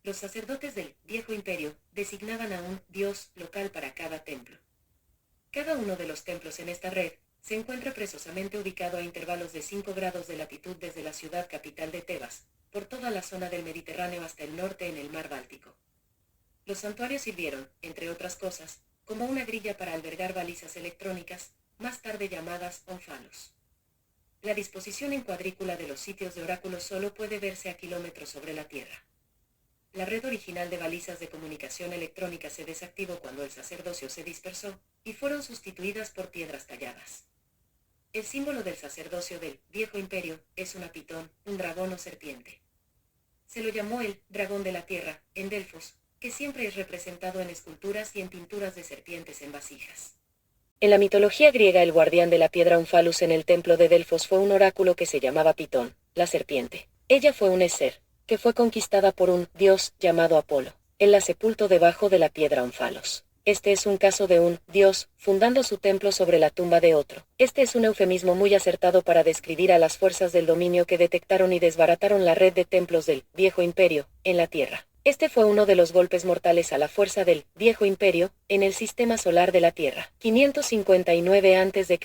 Speaker 1: Los sacerdotes del Viejo Imperio designaban a un dios local para cada templo. Cada uno de los templos en esta red se encuentra precisamente ubicado a intervalos de 5 grados de latitud desde la ciudad capital de Tebas, por toda la zona del Mediterráneo hasta el norte en el mar Báltico. Los santuarios sirvieron, entre otras cosas, como una grilla para albergar balizas electrónicas, más tarde llamadas ónfalos. La disposición en cuadrícula de los sitios de oráculos solo puede verse a kilómetros sobre la Tierra. La red original de balizas de comunicación electrónica se desactivó cuando el sacerdocio se dispersó, y fueron sustituidas por piedras talladas. El símbolo del sacerdocio del Viejo Imperio es una pitón, un dragón o serpiente. Se lo llamó el dragón de la tierra, en Delfos, que siempre es representado en esculturas y en pinturas de serpientes en vasijas. En la mitología griega, el guardián de la piedra Onphalus en el templo de Delfos fue un oráculo que se llamaba Pitón, la serpiente. Ella fue un ser que fue conquistada por un dios llamado Apolo. Él la sepultó debajo de la piedra Onphalos. Este es un caso de un dios fundando su templo sobre la tumba de otro. Este es un eufemismo muy acertado para describir a las fuerzas del dominio que detectaron y desbarataron la red de templos del Viejo Imperio en la Tierra. Este fue uno de los golpes mortales a la fuerza del Viejo Imperio en el sistema solar de la Tierra. 559 a.C.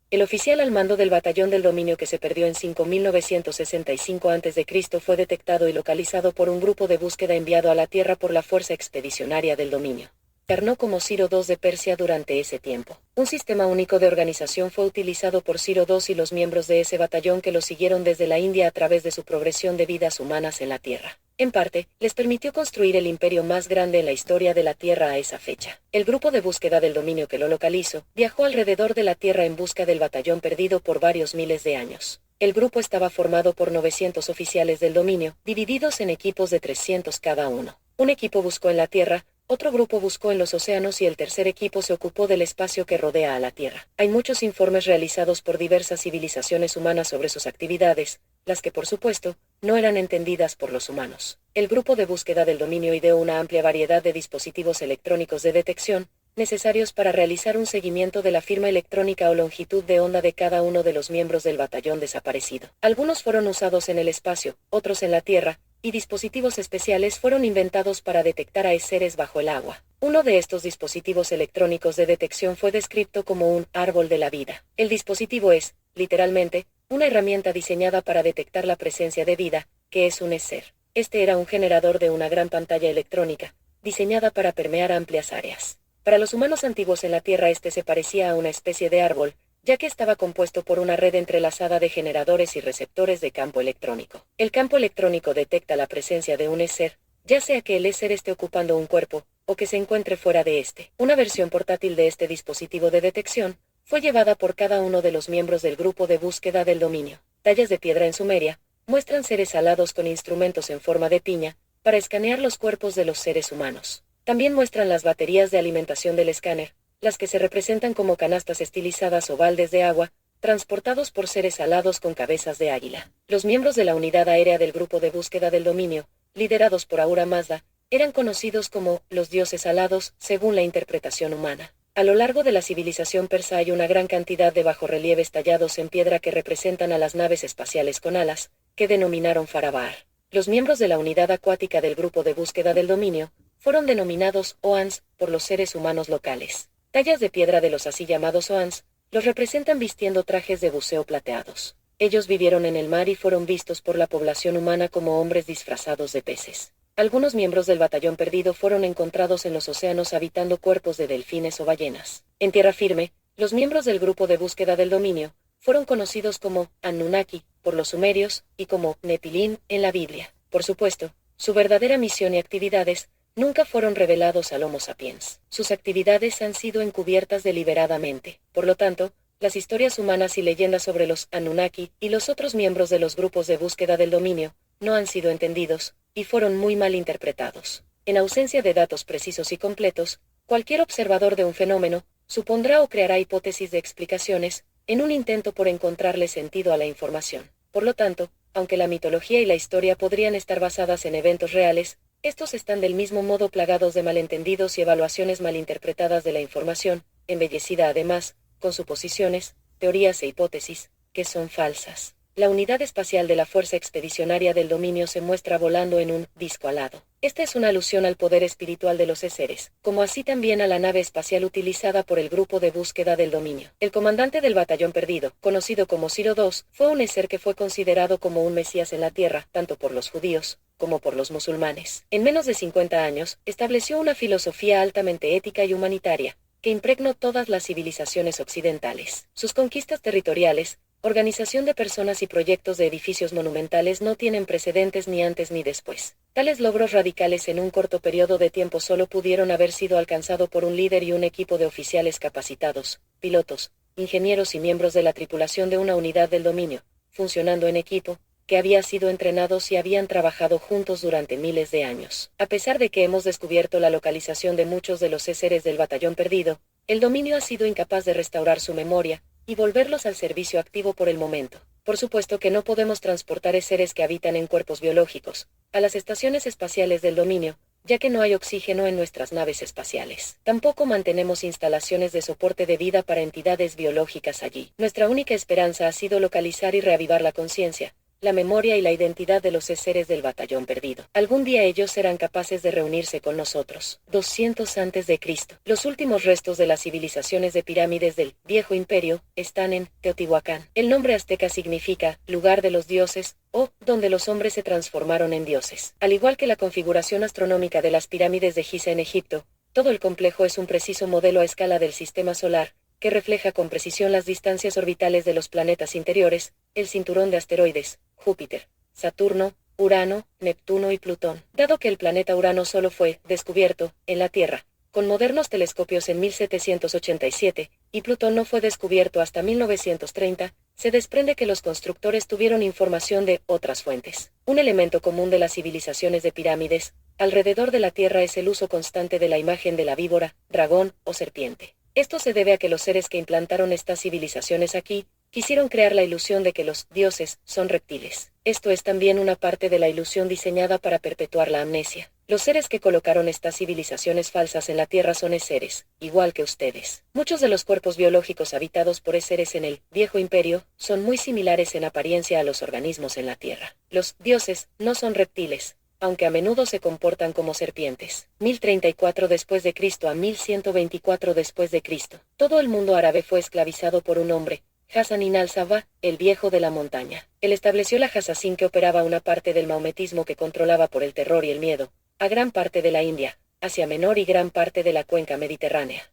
Speaker 1: El oficial al mando del batallón del dominio que se perdió en 5965 a.C. fue detectado y localizado por un grupo de búsqueda enviado a la Tierra por la fuerza expedicionaria del dominio. Encarnó como Ciro II de Persia durante ese tiempo. Un sistema único de organización fue utilizado por Ciro II y los miembros de ese batallón que lo siguieron desde la India a través de su progresión de vidas humanas en la Tierra. En parte, les permitió construir el imperio más grande en la historia de la Tierra a esa fecha. El grupo de búsqueda del dominio que lo localizó, viajó alrededor de la Tierra en busca del batallón perdido por varios miles de años. El grupo estaba formado por 900 oficiales del dominio, divididos en equipos de 300 cada uno. Un equipo buscó en la Tierra, otro grupo buscó en los océanos y el tercer equipo se ocupó del espacio que rodea a la Tierra. Hay muchos informes realizados por diversas civilizaciones humanas sobre sus actividades, las que por supuesto, no eran entendidas por los humanos. El grupo de búsqueda del dominio ideó una amplia variedad de dispositivos electrónicos de detección, necesarios para realizar un seguimiento de la firma electrónica o longitud de onda de cada uno de los miembros del batallón desaparecido. Algunos fueron usados en el espacio, otros en la Tierra, y dispositivos especiales fueron inventados para detectar a seres bajo el agua. Uno de estos dispositivos electrónicos de detección fue descrito como un árbol de la vida. El dispositivo es, literalmente, una herramienta diseñada para detectar la presencia de vida, que es un ser. Este era un generador de una gran pantalla electrónica, diseñada para permear amplias áreas. Para los humanos antiguos en la Tierra este se parecía a una especie de árbol, ya que estaba compuesto por una red entrelazada de generadores y receptores de campo electrónico. El campo electrónico detecta la presencia de un ser, ya sea que el ser esté ocupando un cuerpo, o que se encuentre fuera de este. Una versión portátil de este dispositivo de detección fue llevada por cada uno de los miembros del grupo de búsqueda del dominio. Tallas de piedra en Sumeria muestran seres alados con instrumentos en forma de piña, para escanear los cuerpos de los seres humanos. También muestran las baterías de alimentación del escáner, las que se representan como canastas estilizadas o baldes de agua, transportados por seres alados con cabezas de águila. Los miembros de la unidad aérea del grupo de búsqueda del dominio, liderados por Ahura Mazda, eran conocidos como los dioses alados, según la interpretación humana. A lo largo de la civilización persa hay una gran cantidad de bajorrelieves tallados en piedra que representan a las naves espaciales con alas, que denominaron Farabar. Los miembros de la unidad acuática del grupo de búsqueda del dominio fueron denominados Oans por los seres humanos locales. Tallas de piedra de los así llamados Oans los representan vistiendo trajes de buceo plateados. Ellos vivieron en el mar y fueron vistos por la población humana como hombres disfrazados de peces. Algunos miembros del batallón perdido fueron encontrados en los océanos habitando cuerpos de delfines o ballenas. En tierra firme, los miembros del grupo de búsqueda del dominio fueron conocidos como Anunnaki por los sumerios y como Nephilim en la Biblia. Por supuesto, su verdadera misión y actividades nunca fueron revelados al Homo sapiens. Sus actividades han sido encubiertas deliberadamente. Por lo tanto, las historias humanas y leyendas sobre los Anunnaki y los otros miembros de los grupos de búsqueda del dominio no han sido entendidos, y fueron muy mal interpretados. En ausencia de datos precisos y completos, cualquier observador de un fenómeno supondrá o creará hipótesis de explicaciones, en un intento por encontrarle sentido a la información. Por lo tanto, aunque la mitología y la historia podrían estar basadas en eventos reales, estos están del mismo modo plagados de malentendidos y evaluaciones malinterpretadas de la información, embellecida además, con suposiciones, teorías e hipótesis, que son falsas. La unidad espacial de la Fuerza Expedicionaria del Dominio se muestra volando en un disco alado. Esta es una alusión al poder espiritual de los seres, como así también a la nave espacial utilizada por el grupo de búsqueda del dominio. El comandante del batallón perdido, conocido como Ciro II, fue un ser que fue considerado como un mesías en la Tierra, tanto por los judíos como por los musulmanes. En menos de 50 años, estableció una filosofía altamente ética y humanitaria, que impregnó todas las civilizaciones occidentales. Sus conquistas territoriales, organización de personas y proyectos de edificios monumentales no tienen precedentes ni antes ni después. Tales logros radicales en un corto periodo de tiempo solo pudieron haber sido alcanzados por un líder y un equipo de oficiales capacitados, pilotos, ingenieros y miembros de la tripulación de una unidad del dominio, funcionando en equipo, que había sido entrenados y habían trabajado juntos durante miles de años. A pesar de que hemos descubierto la localización de muchos de los seres del batallón perdido, el dominio ha sido incapaz de restaurar su memoria y volverlos al servicio activo por el momento. Por supuesto que no podemos transportar seres que habitan en cuerpos biológicos a las estaciones espaciales del dominio, ya que no hay oxígeno en nuestras naves espaciales. Tampoco mantenemos instalaciones de soporte de vida para entidades biológicas allí. Nuestra única esperanza ha sido localizar y reavivar la conciencia, la memoria y la identidad de los seres del batallón perdido. Algún día ellos serán capaces de reunirse con nosotros. 200 a.C. Los últimos restos de las civilizaciones de pirámides del Viejo Imperio están en Teotihuacán. El nombre azteca significa lugar de los dioses, o donde los hombres se transformaron en dioses. Al igual que la configuración astronómica de las pirámides de Giza en Egipto, todo el complejo es un preciso modelo a escala del sistema solar, que refleja con precisión las distancias orbitales de los planetas interiores, el cinturón de asteroides, Júpiter, Saturno, Urano, Neptuno y Plutón. Dado que el planeta Urano solo fue descubierto en la Tierra con modernos telescopios en 1787, y Plutón no fue descubierto hasta 1930, se desprende que los constructores tuvieron información de otras fuentes. Un elemento común de las civilizaciones de pirámides alrededor de la Tierra es el uso constante de la imagen de la víbora, dragón o serpiente. Esto se debe a que los seres que implantaron estas civilizaciones aquí quisieron crear la ilusión de que los dioses son reptiles. Esto es también una parte de la ilusión diseñada para perpetuar la amnesia. Los seres que colocaron estas civilizaciones falsas en la Tierra son seres, igual que ustedes. Muchos de los cuerpos biológicos habitados por seres en el Viejo Imperio son muy similares en apariencia a los organismos en la Tierra. Los dioses no son reptiles, aunque a menudo se comportan como serpientes. 1034 después de Cristo a 1124 después de Cristo. Todo el mundo árabe fue esclavizado por un hombre, Hassanin al-Sabah, el viejo de la montaña. Él estableció la Hassassin que operaba una parte del maometismo que controlaba por el terror y el miedo a gran parte de la India, Asia Menor y gran parte de la cuenca mediterránea.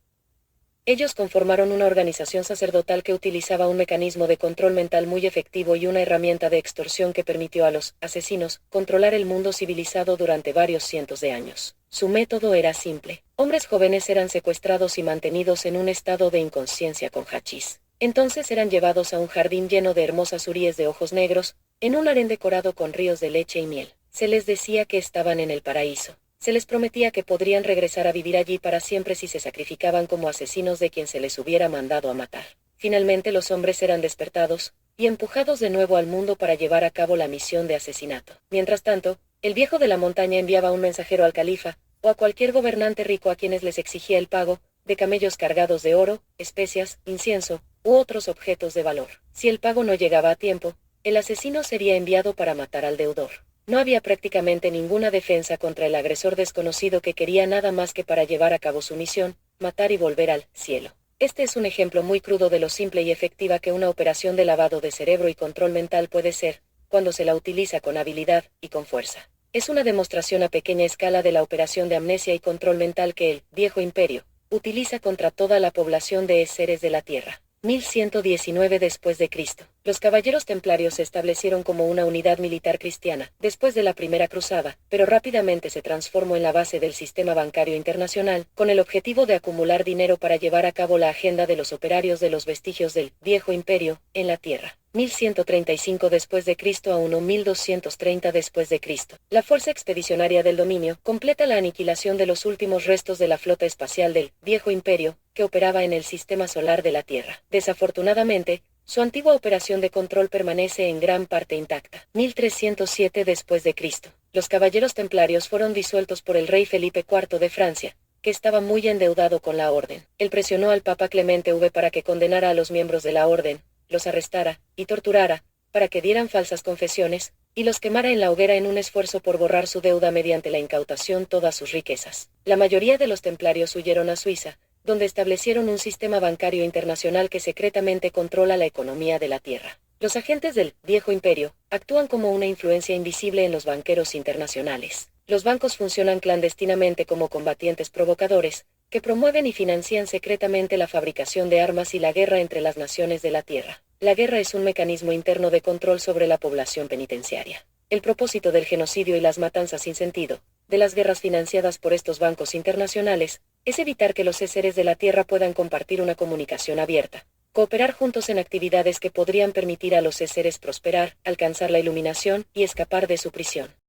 Speaker 1: Ellos conformaron una organización sacerdotal que utilizaba un mecanismo de control mental muy efectivo y una herramienta de extorsión que permitió a los asesinos controlar el mundo civilizado durante varios cientos de años. Su método era simple. Hombres jóvenes eran secuestrados y mantenidos en un estado de inconsciencia con hachís. Entonces eran llevados a un jardín lleno de hermosas huríes de ojos negros, en un harén decorado con ríos de leche y miel. Se les decía que estaban en el paraíso. Se les prometía que podrían regresar a vivir allí para siempre si se sacrificaban como asesinos de quien se les hubiera mandado a matar. Finalmente los hombres eran despertados y empujados de nuevo al mundo para llevar a cabo la misión de asesinato. Mientras tanto, el viejo de la montaña enviaba un mensajero al califa, o a cualquier gobernante rico a quienes les exigía el pago de camellos cargados de oro, especias, incienso, u otros objetos de valor. Si el pago no llegaba a tiempo, el asesino sería enviado para matar al deudor. No había prácticamente ninguna defensa contra el agresor desconocido que quería nada más que para llevar a cabo su misión, matar y volver al cielo. Este es un ejemplo muy crudo de lo simple y efectiva que una operación de lavado de cerebro y control mental puede ser, cuando se la utiliza con habilidad y con fuerza. Es una demostración a pequeña escala de la operación de amnesia y control mental que el Viejo Imperio utiliza contra toda la población de seres de la Tierra. 1119 después de Cristo. Los caballeros templarios se establecieron como una unidad militar cristiana, después de la Primera Cruzada, pero rápidamente se transformó en la base del sistema bancario internacional, con el objetivo de acumular dinero para llevar a cabo la agenda de los operarios de los vestigios del Viejo Imperio en la Tierra. 1135 después de Cristo a 1230 después de Cristo. La fuerza expedicionaria del dominio completa la aniquilación de los últimos restos de la flota espacial del Viejo Imperio, que operaba en el sistema solar de la Tierra. Desafortunadamente, su antigua operación de control permanece en gran parte intacta. 1307 después de Cristo. Los caballeros templarios fueron disueltos por el rey Felipe IV de Francia, que estaba muy endeudado con la orden. Él presionó al Papa Clemente V para que condenara a los miembros de la orden, los arrestara y torturara, para que dieran falsas confesiones, y los quemara en la hoguera en un esfuerzo por borrar su deuda mediante la incautación todas sus riquezas. La mayoría de los templarios huyeron a Suiza, donde establecieron un sistema bancario internacional que secretamente controla la economía de la Tierra. Los agentes del Viejo Imperio actúan como una influencia invisible en los banqueros internacionales. Los bancos funcionan clandestinamente como combatientes provocadores, que promueven y financian secretamente la fabricación de armas y la guerra entre las naciones de la Tierra. La guerra es un mecanismo interno de control sobre la población penitenciaria. El propósito del genocidio y las matanzas sin sentido, de las guerras financiadas por estos bancos internacionales, es evitar que los seres de la Tierra puedan compartir una comunicación abierta, cooperar juntos en actividades que podrían permitir a los seres prosperar, alcanzar la iluminación y escapar de su prisión.